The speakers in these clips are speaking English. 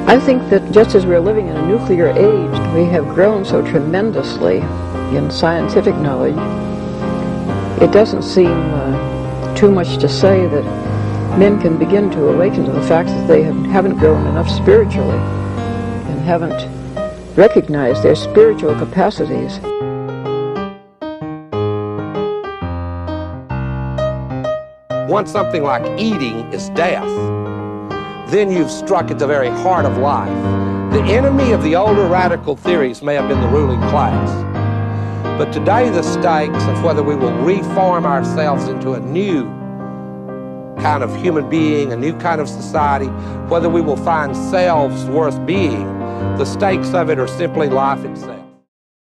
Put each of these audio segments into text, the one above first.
I think that just as we're living in a nuclear age, we have grown so tremendously in scientific knowledge. It doesn't seem too much to say that men can begin to awaken to the fact that they haven't grown enough spiritually and haven't recognized their spiritual capacities. Once something like eating is death, then you've struck at the very heart of life. The enemy of the older radical theories may have been the ruling class, but today the stakes of whether we will reform ourselves into a new kind of human being, a new kind of society, whether we will find selves worth being, the stakes of it are simply life itself.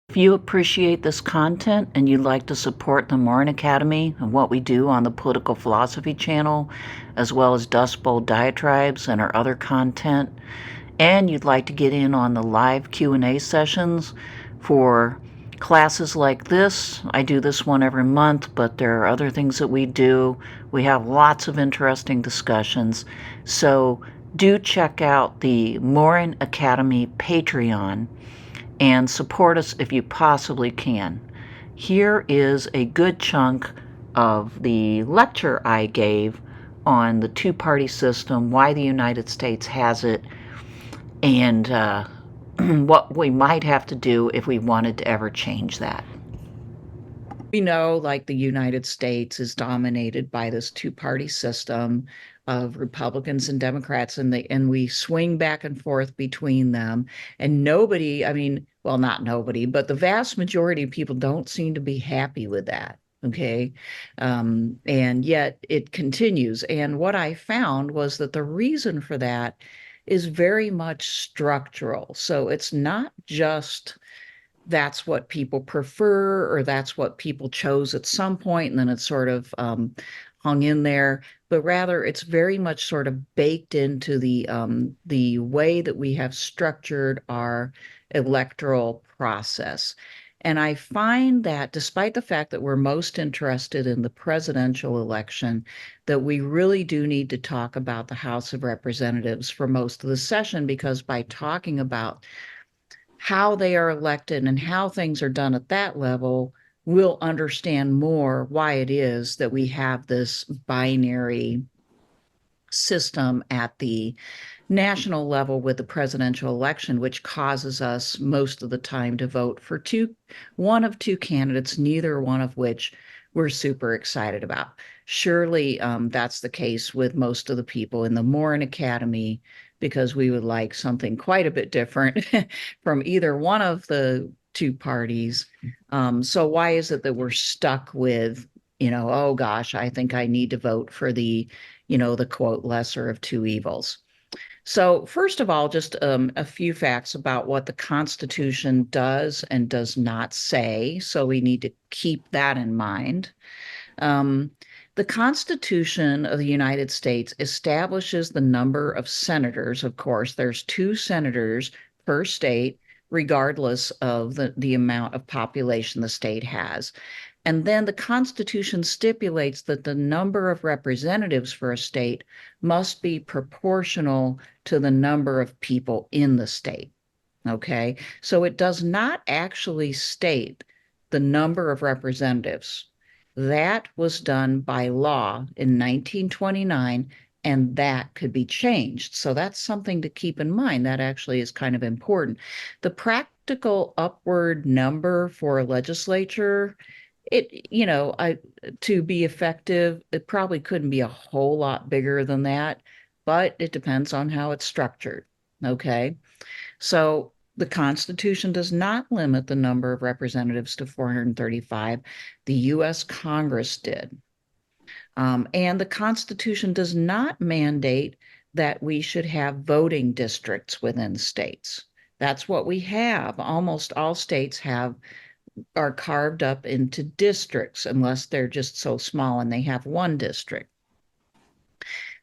If you appreciate this content and you'd like to support the Maurin Academy and what we do on the Political Philosophy channel, as well as Dustbowl Diatribes and our other content, and you'd like to get in on the live Q&A sessions for classes like this, I do this one every month, but there are other things that we do. We have lots of interesting discussions. So do check out the Maurin Academy Patreon and support us if you possibly can. Here is a good chunk of the lecture I gave on the two-party system, why the United States has it, and what we might have to do if we wanted to ever change that. We know, like, the United States is dominated by this two-party system of Republicans and Democrats, and we swing back and forth between them. And nobody, I mean, well, not nobody, but the vast majority of people don't seem to be happy with that. Okay. And yet it continues. And what I found was that the reason for that is very much structural. So it's not just that's what people prefer or that's what people chose at some point and then it's sort of hung in there, but rather it's very much sort of baked into the way that we have structured our electoral process. And I find that despite the fact that we're most interested in the presidential election, that we really do need to talk about the House of Representatives for most of the session, because by talking about how they are elected and how things are done at that level, we'll understand more why it is that we have this binary system at the national level with the presidential election, which causes us most of the time to vote for one of two candidates, neither one of which we're super excited about. Surely that's the case with most of the people in the Maurin Academy, because we would like something quite a bit different from either one of the two parties. So why is it that we're stuck with, oh gosh, I think I need to vote for the quote, lesser of two evils? So first of all, just a few facts about what the Constitution does and does not say. So we need to keep that in mind. The Constitution of the United States establishes the number of senators. Of course, there's 2 senators per state, regardless of the amount of population the state has. And then the Constitution stipulates that the number of representatives for a state must be proportional to the number of people in the state. Okay, so it does not actually state the number of representatives. That was done by law in 1929, and that could be changed. So that's something to keep in mind. That actually is kind of important. The practical upward number for a legislature, to be effective, it probably couldn't be a whole lot bigger than that, but it depends on how it's structured. Okay, so the Constitution does not limit the number of representatives to 435. The U.S. Congress did. And the Constitution does not mandate that we should have voting districts within states. That's what we have. Almost all states are carved up into districts, unless they're just so small and they have one district.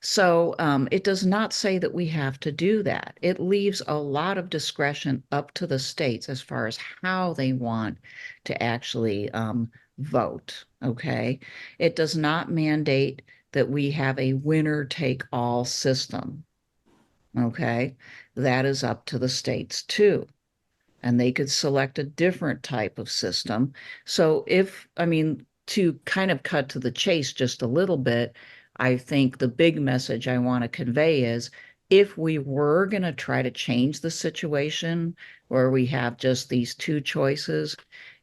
So it does not say that we have to do that. It leaves a lot of discretion up to the states as far as how they want to actually vote, okay? It does not mandate that we have a winner-take-all system. Okay, that is up to the states too. And they could select a different type of system. So I mean, to kind of cut to the chase just a little bit, I think the big message I want to convey is if we were going to try to change the situation where we have just these two choices,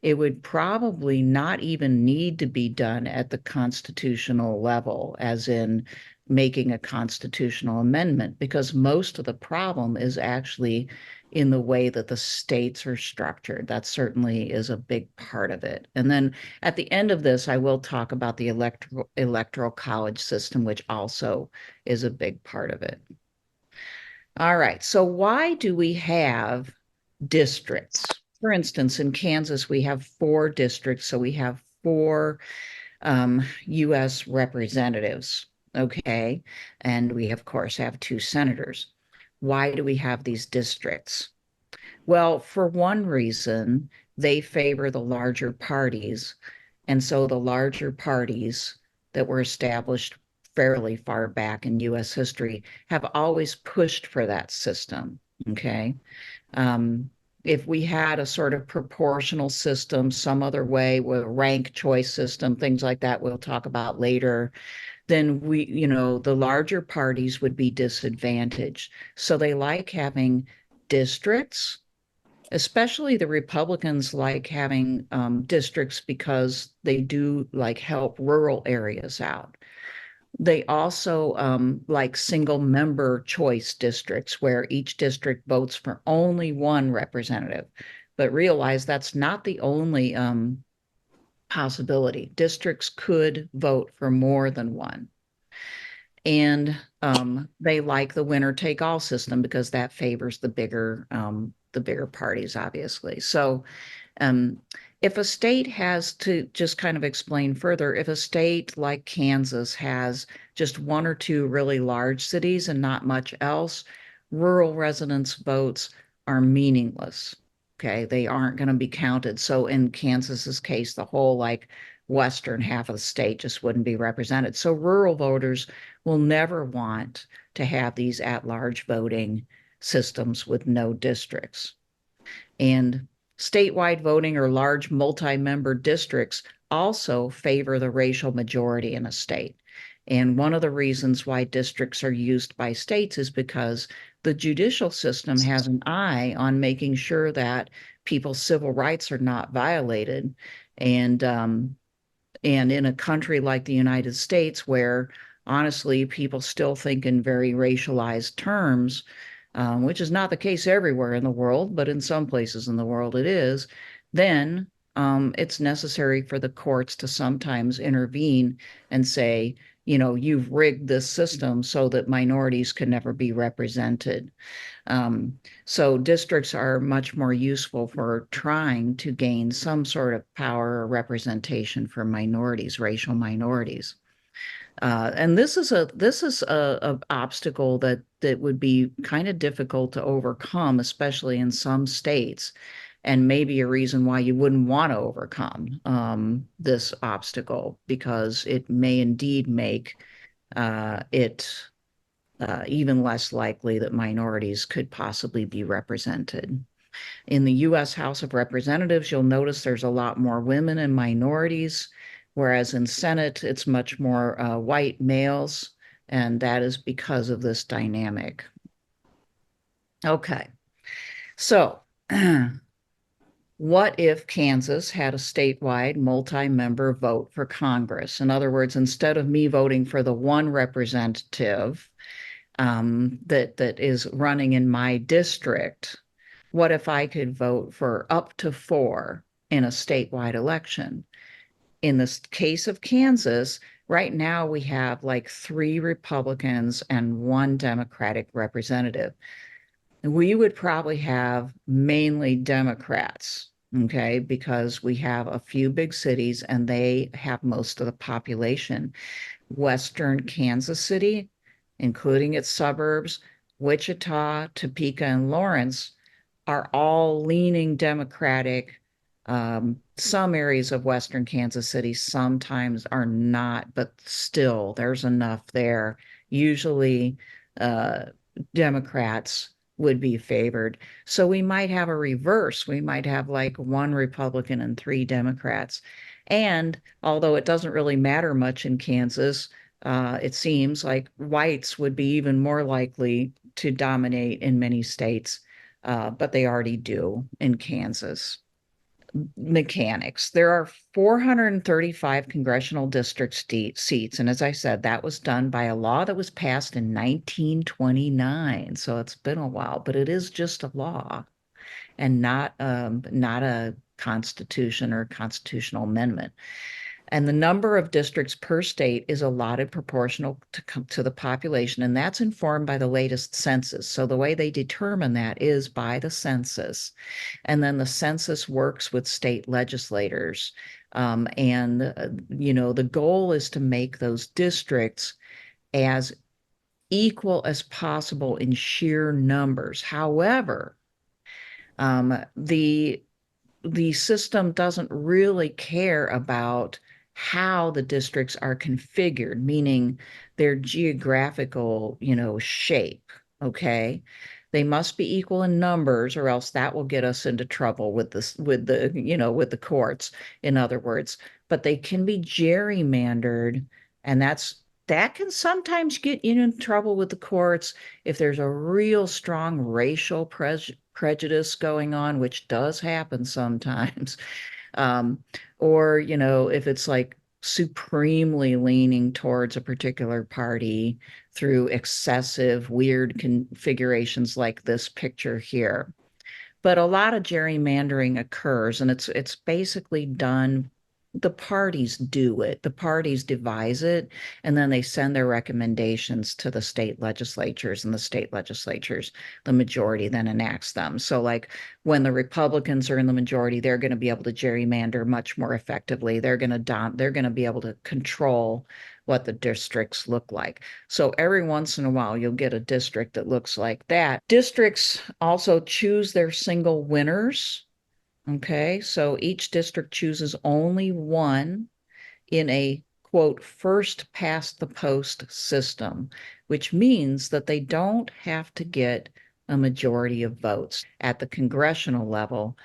it would probably not even need to be done at the constitutional level, as in making a constitutional amendment, because most of the problem is actually in the way that the states are structured. That certainly is a big part of it. And then at the end of this, I will talk about the electoral college system, which also is a big part of it. All right, so why do we have districts? For instance, in Kansas, we have 4 districts, so we have 4 U.S. representatives, okay? And we, of course, have 2 senators. Why do we have these districts? Well, for one reason, they favor the larger parties. And so the larger parties that were established fairly far back in US history have always pushed for that system. Okay. Um, if we had a sort of proportional system, some other way with a rank choice system, things like that, we'll talk about later, then the larger parties would be disadvantaged. So they like having districts. Especially the Republicans like having districts because they do like help rural areas out. They also like single member choice districts where each district votes for only one representative, but realize that's not the only possibility. Districts could vote for more than one. And they like the winner take all system because that favors the bigger parties, obviously. So um, if a state has to just kind of explain further, if a state like Kansas has just 1 or 2 really large cities and not much else, rural residents' votes are meaningless. Okay, they aren't going to be counted. So in Kansas's case, the whole like western half of the state just wouldn't be represented. So rural voters will never want to have these at-large voting systems with no districts. And statewide voting or large multi-member districts also favor the racial majority in a state. And one of the reasons why districts are used by states is because the judicial system has an eye on making sure that people's civil rights are not violated. And in a country like the United States, where honestly people still think in very racialized terms, which is not the case everywhere in the world, but in some places in the world it is, then it's necessary for the courts to sometimes intervene and say, you've rigged this system so that minorities can never be represented. So districts are much more useful for trying to gain some sort of power or representation for minorities, racial minorities. And this is a obstacle that would be kind of difficult to overcome, especially in some states, and maybe a reason why you wouldn't want to overcome this obstacle, because it may indeed make it even less likely that minorities could possibly be represented. In the U.S. House of Representatives, you'll notice there's a lot more women and minorities, whereas in Senate, it's much more white males, and that is because of this dynamic. Okay, so what if Kansas had a statewide multi-member vote for Congress? In other words, instead of me voting for the one representative that is running in my district, what if I could vote for up to 4 in a statewide election? In the case of Kansas, right now we have like 3 Republicans and 1 Democratic representative. We would probably have mainly Democrats, okay, because we have a few big cities and they have most of the population. Western Kansas City, including its suburbs, Wichita, Topeka, and Lawrence, are all leaning Democratic. Some areas of Western Kansas City sometimes are not, but still, there's enough there. Usually, Democrats would be favored. So we might have a reverse. We might have like one Republican and three Democrats. And although it doesn't really matter much in Kansas, it seems like whites would be even more likely to dominate in many states, but they already do in Kansas. Mechanics. There are 435 congressional district seats. And as I said, that was done by a law that was passed in 1929. So it's been a while, but it is just a law and not a constitution or constitutional amendment. And the number of districts per state is allotted proportional to the population, and that's informed by the latest census. So the way they determine that is by the census. And then the census works with state legislators. The goal is to make those districts as equal as possible in sheer numbers. However, the system doesn't really care about how the districts are configured, meaning their geographical, shape. Okay. They must be equal in numbers, or else that will get us into trouble with the courts, in other words. But they can be gerrymandered, and that can sometimes get you in trouble with the courts if there's a real strong racial prejudice going on, which does happen sometimes. Or, if it's like supremely leaning towards a particular party through excessive, weird configurations like this picture here. But a lot of gerrymandering occurs, and it's basically done. The parties do it. The parties devise it, and then they send their recommendations to the state legislatures, and the state legislatures, the majority, then enacts them. So like when the Republicans are in the majority, they're going to be able to gerrymander much more effectively. They're going to be able to control what the districts look like. So every once in a while, you'll get a district that looks like that. Districts also choose their single winners. Okay, so each district chooses only one in a quote, first past the post system, which means that they don't have to get a majority of votes at the congressional level.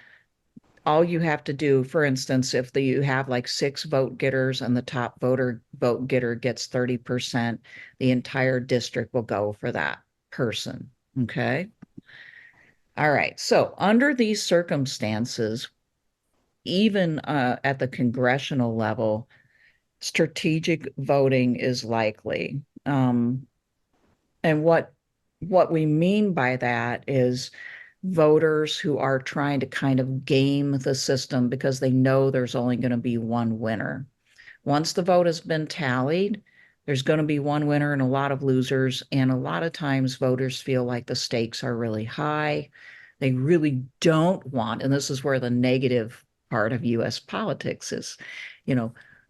All you have to do, for instance, if you have like 6 vote getters and the top vote getter gets 30%, the entire district will go for that person. Okay. All right. So under these circumstances, even at the congressional level, strategic voting is likely. And what we mean by that is voters who are trying to kind of game the system because they know there's only going to be one winner. Once the vote has been tallied, there's going to be one winner and a lot of losers. And a lot of times voters feel like the stakes are really high. They really don't want, and this is where the negative part of US politics is,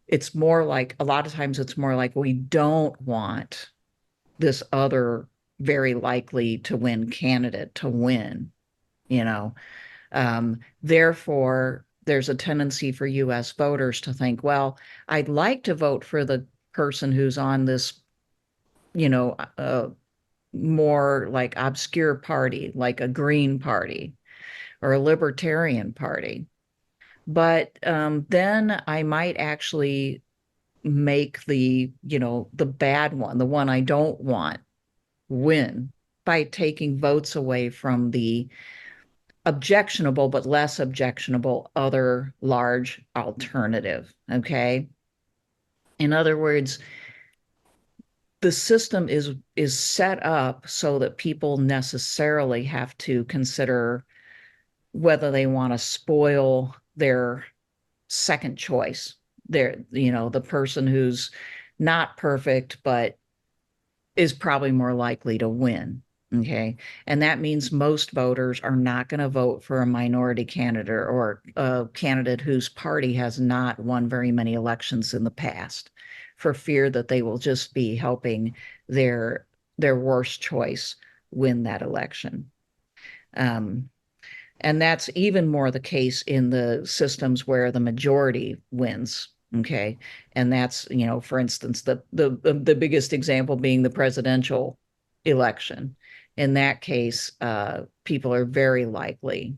it's more like, a lot of times it's more like, we don't want this other very likely to win candidate to win, Therefore, there's a tendency for US voters to think, well, I'd like to vote for the person who's on this, more like obscure party, like a Green Party or a Libertarian Party. But then I might actually make the bad one, the one I don't want, win by taking votes away from the objectionable but less objectionable other large alternative. Okay. In other words, the system is set up so that people necessarily have to consider whether they want to spoil their second choice. The person who's not perfect, but is probably more likely to win. Okay. And that means most voters are not going to vote for a minority candidate or a candidate whose party has not won very many elections in the past, for fear that they will just be helping their worst choice win that election. And that's even more the case in the systems where the majority wins. Okay. And that's, for instance, the biggest example being the presidential election. in that case, people are very likely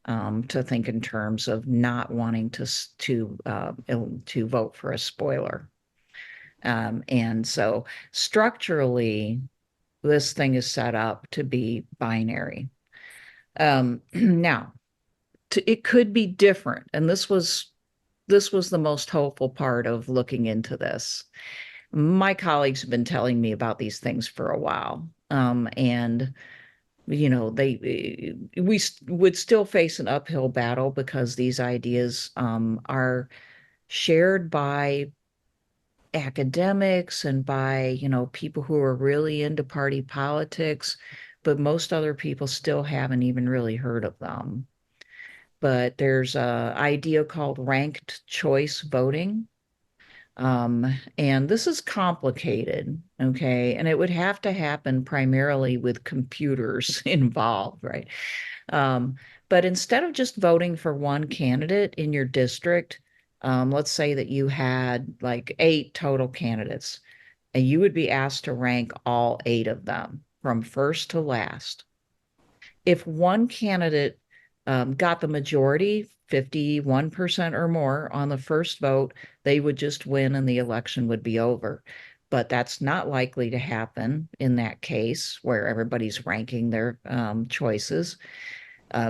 to think in terms of not wanting to vote for a spoiler. And so structurally, this thing is set up to be binary. Now, it could be different, and this was the most hopeful part of looking into this. My colleagues have been telling me about these things for a while, and we would still face an uphill battle because these ideas are shared by academics and by people who are really into party politics, but most other people still haven't even really heard of them. But there's a idea called ranked choice voting. And this is complicated, okay? And it would have to happen primarily with computers involved, right? But instead of just voting for one candidate in your district, let's say that you had like 8 total candidates, and you would be asked to rank all 8 of them from first to last. If one candidate got the majority, 51% or more on the first vote, they would just win and the election would be over. But that's not likely to happen in that case where everybody's ranking their choices,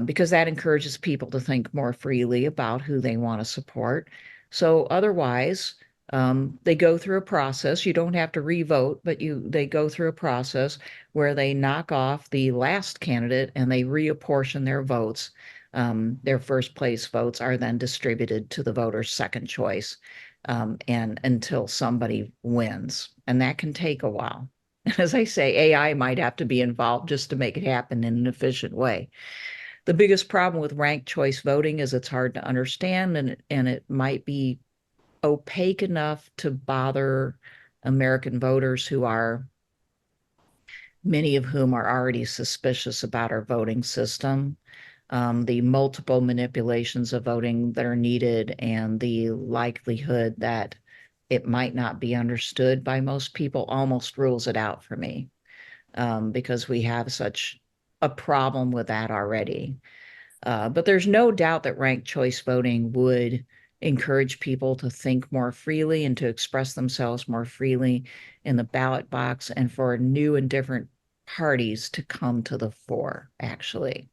because that encourages people to think more freely about who they want to support. So otherwise, they go through a process. You don't have to re-vote, but they go through a process where they knock off the last candidate and they reapportion their votes. Their first place votes are then distributed to the voter's second choice, and until somebody wins. And that can take a while. As I say, AI might have to be involved just to make it happen in an efficient way. The biggest problem with ranked choice voting is it's hard to understand, and it might be opaque enough to bother American voters many of whom are already suspicious about our voting system, the multiple manipulations of voting that are needed, and the likelihood that it might not be understood by most people almost rules it out for me, because we have such a problem with that already. But there's no doubt that ranked choice voting would encourage people to think more freely and to express themselves more freely in the ballot box, and for new and different parties to come to the fore, actually.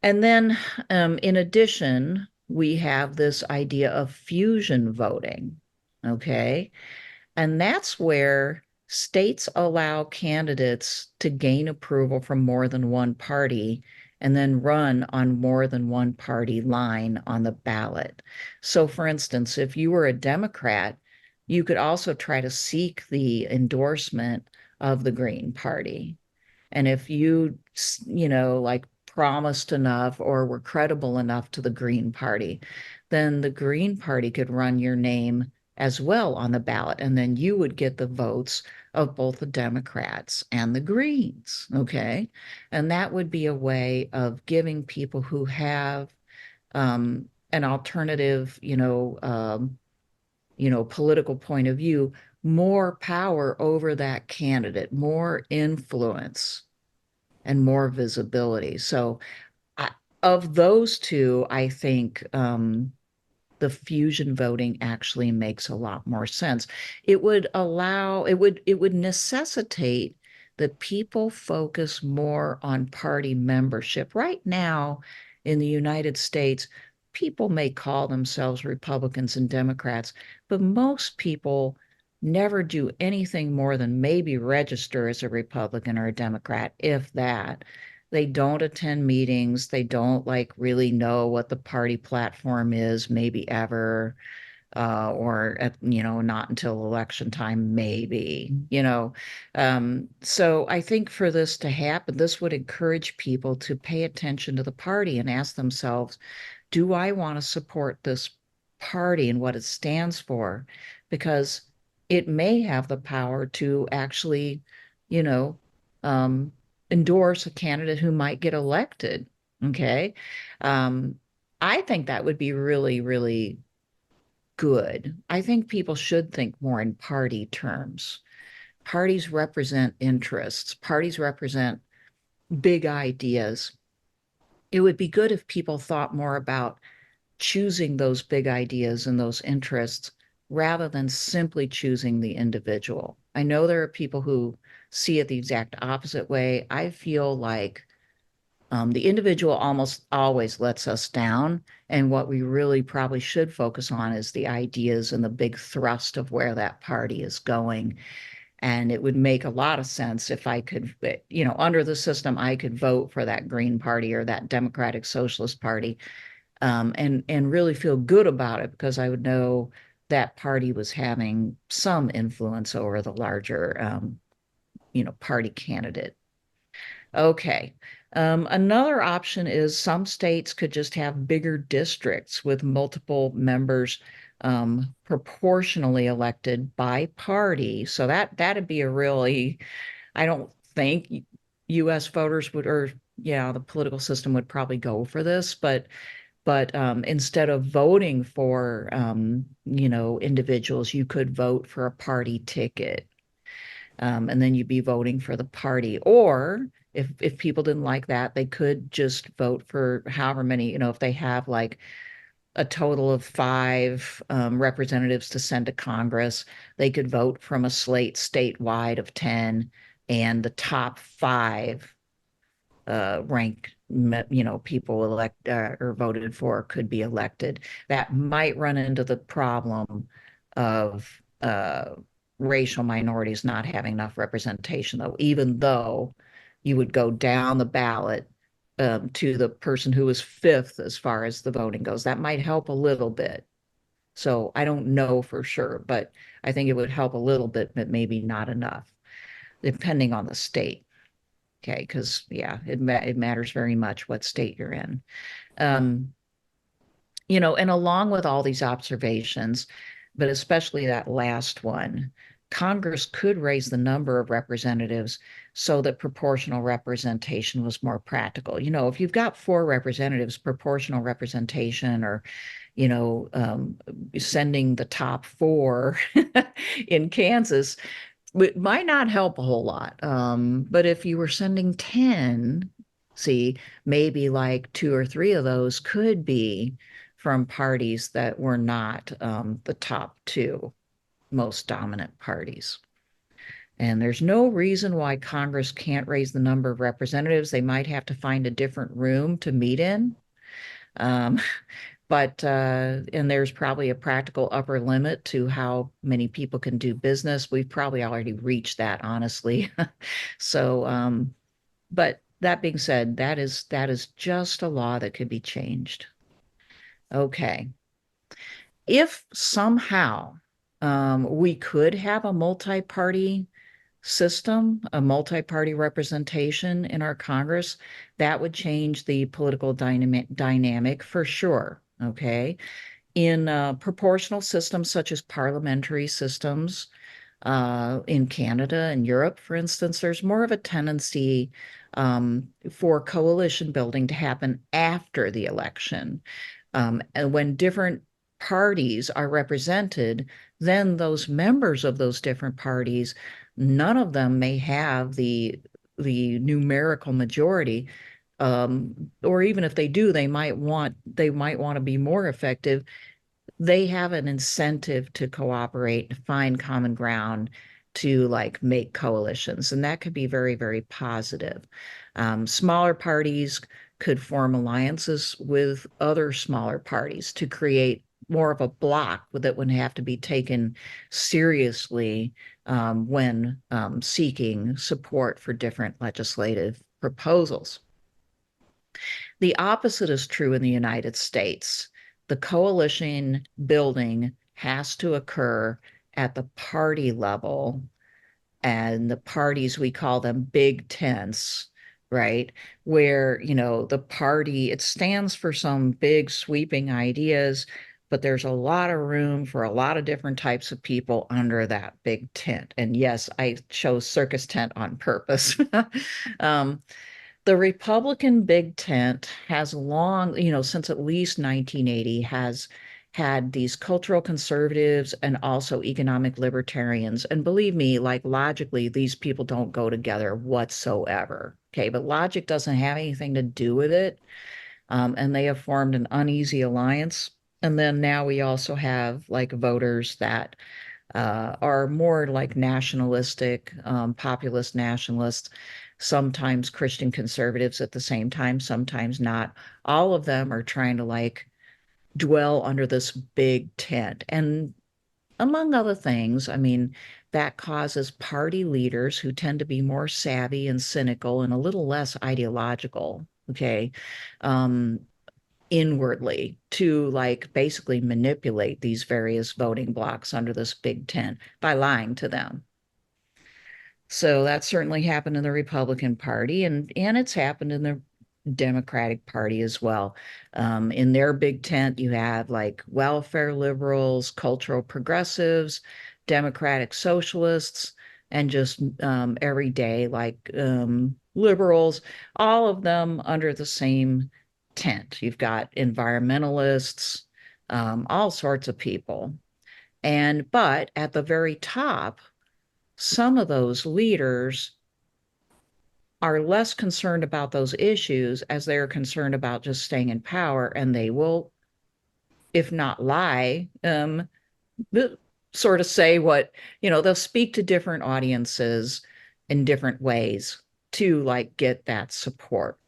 And then, in addition, we have this idea of fusion voting, okay? And that's where states allow candidates to gain approval from more than one party and then run on more than one party line on the ballot. So, for instance, if you were a Democrat, you could also try to seek the endorsement of the Green Party. And if like promised enough or were credible enough to the Green Party, then the Green Party could run your name as well on the ballot. And then you would get the votes of both the Democrats and the Greens, okay? And that would be a way of giving people who have an alternative, political point of view, more power over that candidate, more influence, and more visibility. So of those two, I think the fusion voting actually makes a lot more sense. It would necessitate that people focus more on party membership. Right now in the United States, people may call themselves Republicans and Democrats, but most people never do anything more than maybe register as a Republican or a Democrat, if that. They don't attend meetings. They don't really know what the party platform is, maybe ever, or not until election time, maybe. So I think for this to happen, this would encourage people to pay attention to the party and ask themselves, do I want to support this party and what it stands for? Because it may have the power to actually, endorse a candidate who might get elected. Okay. I think that would be really, really good. I think people should think more in party terms, parties represent interests. Parties represent big ideas. It would be good if people thought more about choosing those big ideas and those interests rather than simply choosing the individual. I know there are people who see it the exact opposite way. I feel like the individual almost always lets us down. And what we really probably should focus on is the ideas and the big thrust of where that party is going. And it would make a lot of sense if I could, under the system, I could vote for that Green Party or that Democratic Socialist Party, and really feel good about it because I would know that party was having some influence over the larger, party candidate. Okay. Another option is some states could just have bigger districts with multiple members proportionally elected by party. So that'd be a really, I don't think U.S. voters would, or yeah, the political system would probably go for this, but instead of voting for individuals, you could vote for a party ticket. And then you'd be voting for the party. Or if people didn't like that, they could just vote for however many, if they have like a total of 5 representatives to send to Congress, they could vote from a slate statewide of 10, and the top 5 rank, people elect or voted for could be elected. That might run into the problem of racial minorities not having enough representation, though, even though you would go down the ballot to the person who was 5th as far as the voting goes. That might help a little bit. So I don't know for sure, but I think it would help a little bit, but maybe not enough, depending on the state. Okay, because yeah, it matters very much what state you're in. And along with all these observations, but especially that last one, Congress could raise the number of representatives so that proportional representation was more practical. If you've got 4 representatives, proportional representation, or, sending the top 4 in Kansas, it might not help a whole lot. But if you were sending 10, see, maybe like 2 or 3 of those could be from parties that were not the top 2 most dominant parties. And there's no reason why Congress can't raise the number of representatives. They might have to find a different room to meet in. And there's probably a practical upper limit to how many people can do business. We've probably already reached that, honestly. So, but that being said, that is just a law that could be changed. Okay. If somehow we could have a multi-party system, a multi-party representation in our Congress, that would change the political dynamic for sure. Okay. In proportional systems such as parliamentary systems in Canada and Europe, for instance, there's more of a tendency for coalition building to happen after the election. And when different parties are represented, then those members of those different parties, none of them may have the numerical majority, or even if they do, they might want to be more effective. They have an incentive to cooperate, to find common ground, to like make coalitions, and that could be very, very positive. Smaller parties could form alliances with other smaller parties to create more of a block that would have to be taken seriously when seeking support for different legislative proposals. The opposite is true in the United States. The coalition building has to occur at the party level, and the parties, we call them big tents, right? Where, the party, it stands for some big sweeping ideas, but there's a lot of room for a lot of different types of people under that big tent. And yes, I chose circus tent on purpose. The Republican big tent has long, since at least 1980, has had these cultural conservatives and also economic libertarians. And believe me, like logically, these people don't go together whatsoever. Okay, but logic doesn't have anything to do with it. And they have formed an uneasy alliance. And then now we also have like voters that are more like nationalistic, populist nationalists, sometimes Christian conservatives at the same time, sometimes not. All of them are trying to like dwell under this big tent. And among other things, I mean, that causes party leaders who tend to be more savvy and cynical and a little less ideological, okay, um, inwardly to like basically manipulate these various voting blocks under this big tent by lying to them. So that certainly happened in the Republican Party, and it's happened in the Democratic Party as well. In their big tent, you have like welfare liberals, cultural progressives, democratic socialists, and just everyday like liberals, all of them under the same tent. You've got environmentalists, all sorts of people. But at the very top, some of those leaders are less concerned about those issues as they're concerned about just staying in power, and they will, if not lie, sort of say what, they'll speak to different audiences in different ways to like get that support.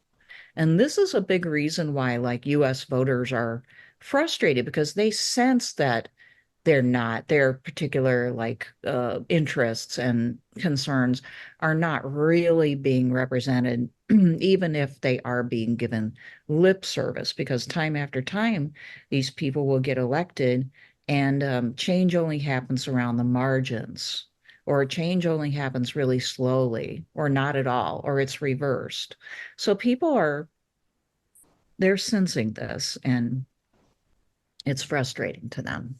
And this is a big reason why like US voters are frustrated, because they sense that their particular like interests and concerns are not really being represented, even if they are being given lip service, because time after time these people will get elected and change only happens around the margins, or change only happens really slowly or not at all, or it's reversed. So they're sensing this, and it's frustrating to them.